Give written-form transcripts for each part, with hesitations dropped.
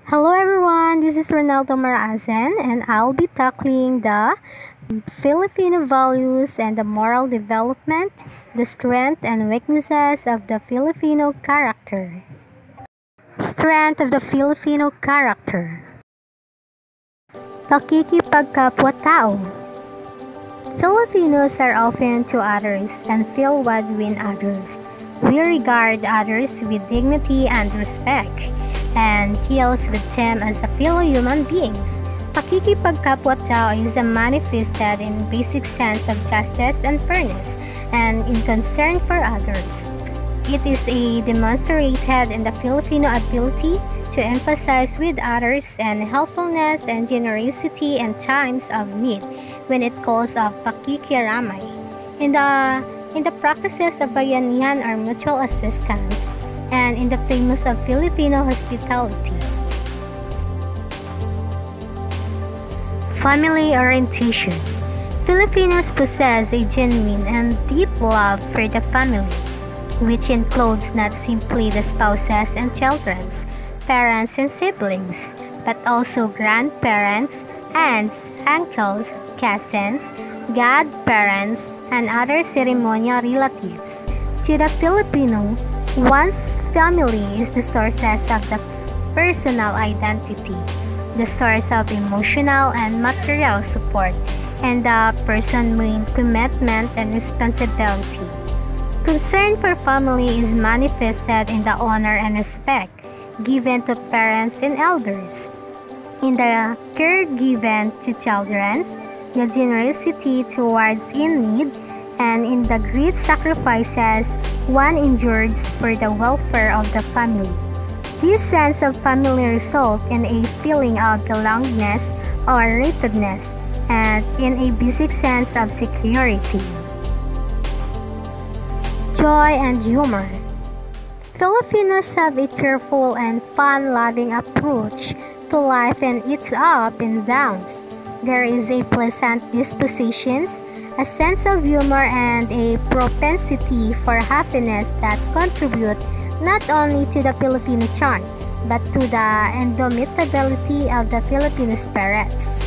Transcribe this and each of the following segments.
Hello everyone, this is Ronaldo Marazen and I'll be tackling the Filipino values and the moral development, the strength and weaknesses of the Filipino character. Strength of the Filipino character. Pakikipagkapwa-tao. Filipinos are open to others and feel what win others. We regard others with dignity and respect and deals with them as a fellow human beings. Pakikipagkapwa-tao is manifested in basic sense of justice and fairness and in concern for others. It is demonstrated in the Filipino ability to emphasize with others and helpfulness and generosity in times of need when it calls of pakikiramay. In the practices of bayanihan or mutual assistance, and in the famous of Filipino hospitality. Family orientation. Filipinos possess a genuine and deep love for the family, which includes not simply the spouses and children, parents and siblings, but also grandparents, aunts, uncles, cousins, godparents, and other ceremonial relatives. To the Filipino, one's family is the sources of the personal identity, the source of emotional and material support, and the person's main commitment and responsibility. Concern for family is manifested in the honor and respect given to parents and elders, in the care given to children, the generosity towards in need, and in the great sacrifices one endures for the welfare of the family. This sense of family results in a feeling of belongingness or relatedness and in a basic sense of security. Joy and humor. Filipinos have a cheerful and fun-loving approach to life and its ups and downs. There is a pleasant disposition, a sense of humor, and a propensity for happiness that contribute not only to the Filipino charm, but to the indomitability of the Filipino spirits.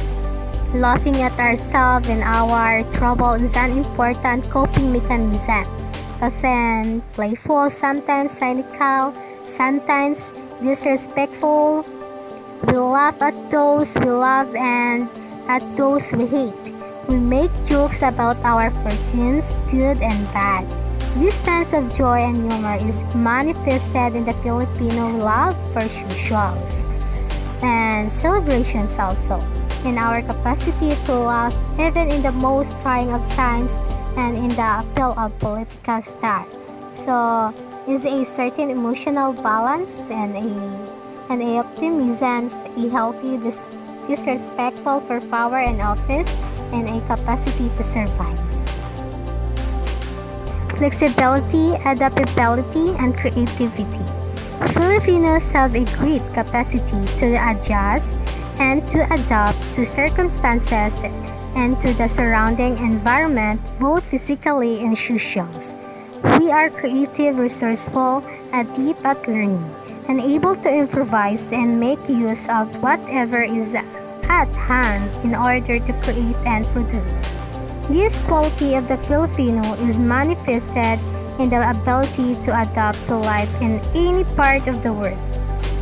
Laughing at ourselves and our trouble is an important coping mechanism. Often playful, sometimes cynical, sometimes disrespectful. We laugh at those we love and at those we hate. We make jokes about our fortunes, good and bad. This sense of joy and humor is manifested in the Filipino love for rituals and celebrations also, in our capacity to laugh even in the most trying of times and in the appeal of political style. So, is a certain emotional balance and a optimism, a healthy disrespectful for power and office, and a capacity to survive. Flexibility, adaptability, and creativity. Filipinos have a great capacity to adjust and to adapt to circumstances and to the surrounding environment, both physically and socially. We are creative, resourceful, adept at learning, and able to improvise and make use of whatever is at hand in order to create and produce. This quality of the Filipino is manifested in the ability to adapt to life in any part of the world.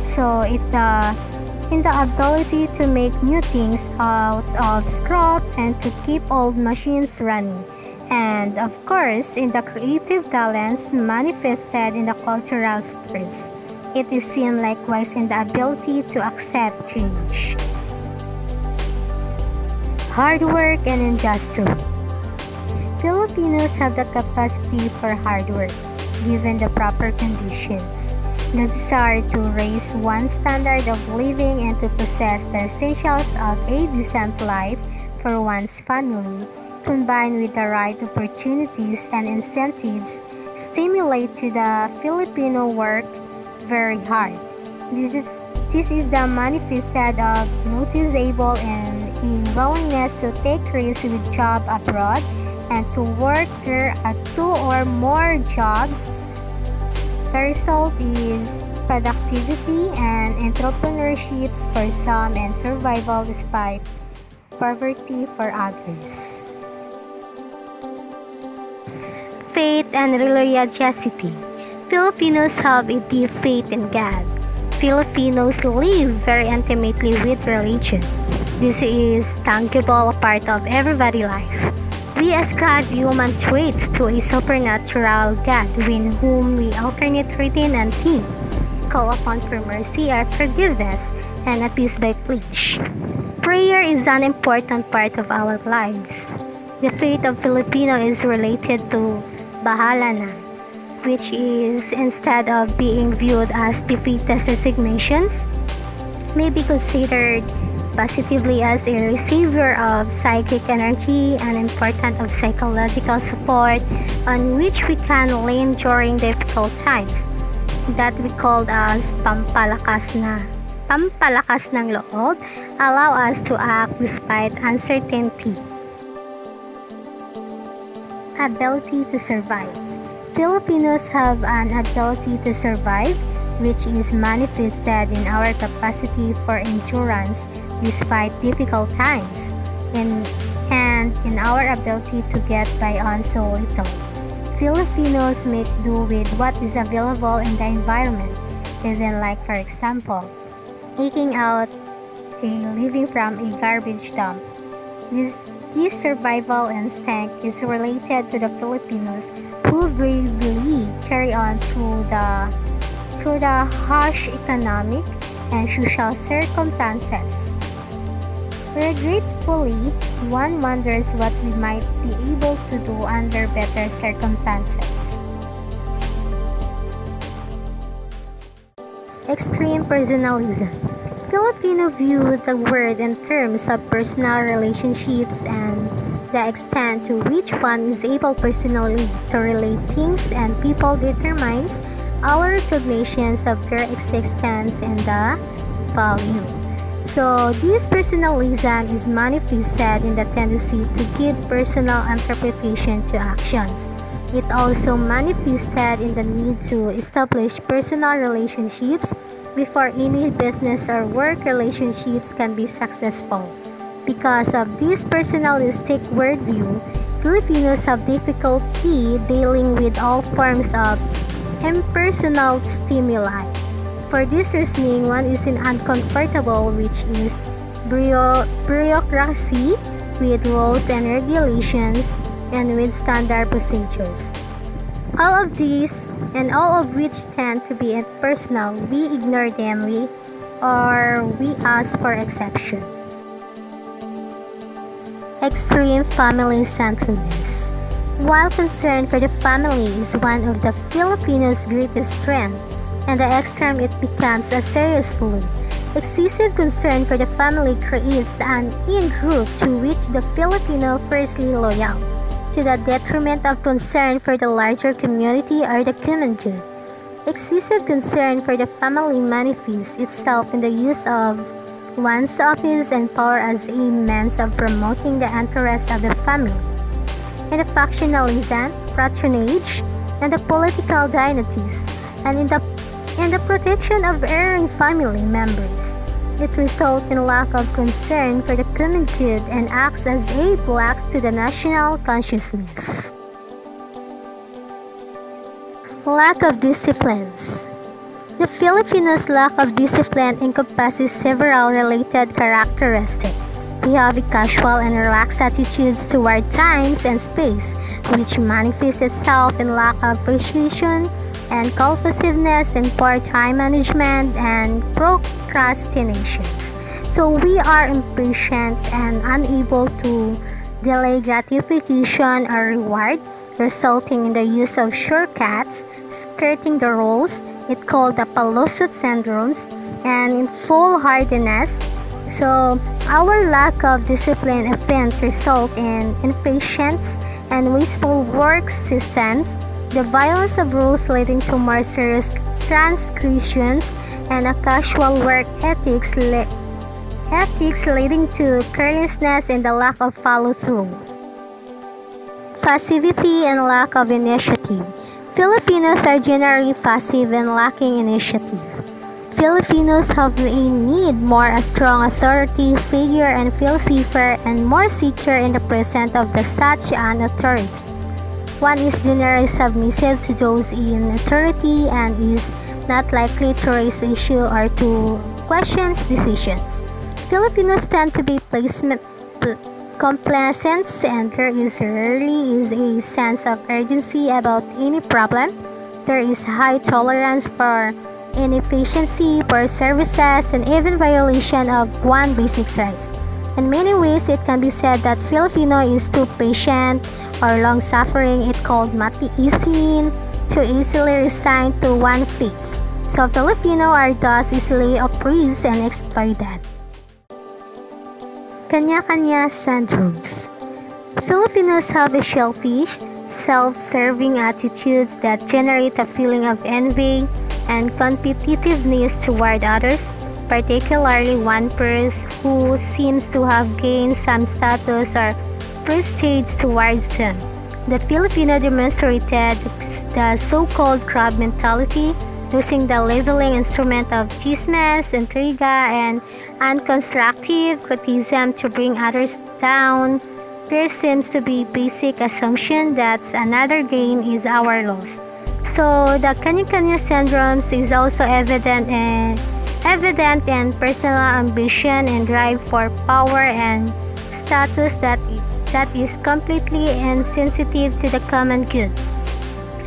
So in the ability to make new things out of scrap and to keep old machines running. And of course, in the creative talents manifested in the cultural spheres. It is seen likewise in the ability to accept change. Hard work and industry. Filipinos have the capacity for hard work, given the proper conditions. The desire to raise one's standard of living and to possess the essentials of a decent life for one's family, combined with the right opportunities and incentives, stimulate to the Filipino work very hard. This is the manifested of noticeable and a willingness to take risks with job abroad and to work there at 2 or more jobs. The result is productivity and entrepreneurship for some, and survival despite poverty for others. Faith and religiosity. Filipinos have a deep faith in God. Filipinos live very intimately with religion. This is tangible part of everybody's life. We ascribe human traits to a supernatural God with whom we alternate routine and theme, call upon for mercy or forgiveness, and appease by pledge. Prayer is an important part of our lives. The faith of Filipino is related to Bahala na, which is, instead of being viewed as defeatist resignations, may be considered positively as a receiver of psychic energy and important of psychological support on which we can lean during difficult times, that we called as pampalakas ng loob, allow us to act despite uncertainty. Ability to survive. Filipinos have an ability to survive, which is manifested in our capacity for endurance despite difficult times, and in our ability to get by on so little. Filipinos make do with what is available in the environment, even like, for example, taking out a living from a garbage dump. This survival instinct is related to the Filipinos who bravely carry on through the harsh economic and social circumstances. Regretfully, one wonders what we might be able to do under better circumstances. Extreme personalism. Filipino view the world in terms of personal relationships and the extent to which one is able personally to relate things and people determines our recognitions of their existence and the value. So, this personalism is manifested in the tendency to give personal interpretation to actions. It also manifested in the need to establish personal relationships before any business or work relationships can be successful. Because of this personalistic worldview, Filipinos have difficulty dealing with all forms of impersonal stimuli. For this reasoning, one is uncomfortable, which is bureaucracy with rules and regulations and with standard procedures. All of these, and all of which tend to be impersonal, we ignore them or we ask for exception. Extreme family-centeredness. While concern for the family is one of the Filipinos' greatest strengths, and the extreme it becomes a serious flaw. Excessive concern for the family creates an in-group to which the Filipino firstly loyal, to the detriment of concern for the larger community or the common good. Excessive concern for the family manifests itself in the use of one's office and power as a means of promoting the interests of the family, in the factionalism, patronage, and the political dynasties, and in the protection of erring family members. It results in lack of concern for the common good and acts as a block to the national consciousness. Lack of disciplines. The Filipinos' lack of discipline encompasses several related characteristics. We have a casual and relaxed attitudes toward times and space, which manifests itself in lack of appreciation and compulsiveness and poor time management and procrastinations. So we are impatient and unable to delay gratification or reward, resulting in the use of shortcuts, skirting the rules, it's called the palusot syndromes, and in foolhardiness. So our lack of discipline often result in impatience and wasteful work systems, the violence of rules leading to more serious transgressions, and a casual work ethics leading to carelessness and the lack of follow-through. Passivity and lack of initiative. Filipinos are generally passive and lacking initiative. Filipinos have a need more a strong authority figure and feel safer and more secure in the presence of such an authority. One is generally submissive to those in authority and is not likely to raise issues or to question decisions. Filipinos tend to be complacent and there is rarely a sense of urgency about any problem. There is high tolerance for inefficiency, poor services, and even violation of one's basic rights. In many ways, it can be said that Filipino is too patient or long-suffering. It called matiisin, too easily resigned to one fate. So Filipino are thus easily oppressed and exploited. Kanya-kanya syndromes. Filipinos have a selfish, self-serving attitudes that generate a feeling of envy and competitiveness toward others, particularly one person who seems to have gained some status or prestige towards them. The Filipino demonstrated the so-called crab mentality, using the leveling instrument of chismes, intriga, and unconstructive criticism to bring others down. There seems to be basic assumption that another gain is our loss. So the kanya-kanya syndromes is also evident in personal ambition and drive for power and status that is completely insensitive to the common good.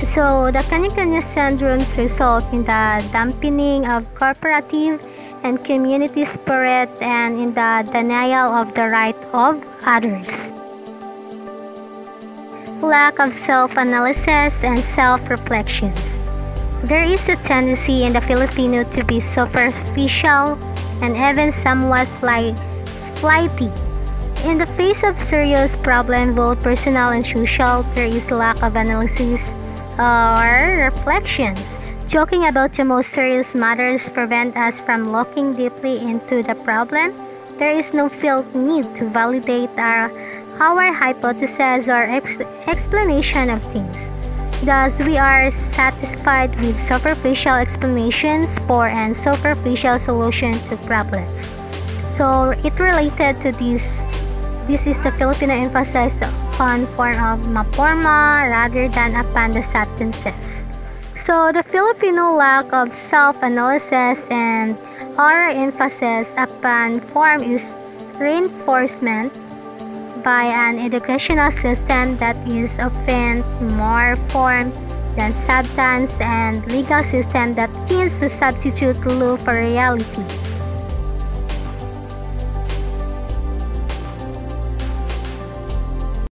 So the kanya-kanya syndromes result in the dampening of corporative and community spirit and in the denial of the right of others. Lack of self-analysis and self-reflections. There is a tendency in the Filipino to be superficial and even somewhat flighty. In the face of serious problems, both personal and social, there is lack of analysis or reflections. Joking about the most serious matters prevent us from looking deeply into the problem. There is no felt need to validate our hypothesis or explanation of things. Thus, we are satisfied with superficial explanations for and superficial solution to problems. So, it related to this is the Filipino emphasis on form of maporma rather than upon the substances. So, the Filipino lack of self-analysis and our emphasis upon form is reinforcement by an educational system that is often more form than substance and legal system that tends to substitute law for reality.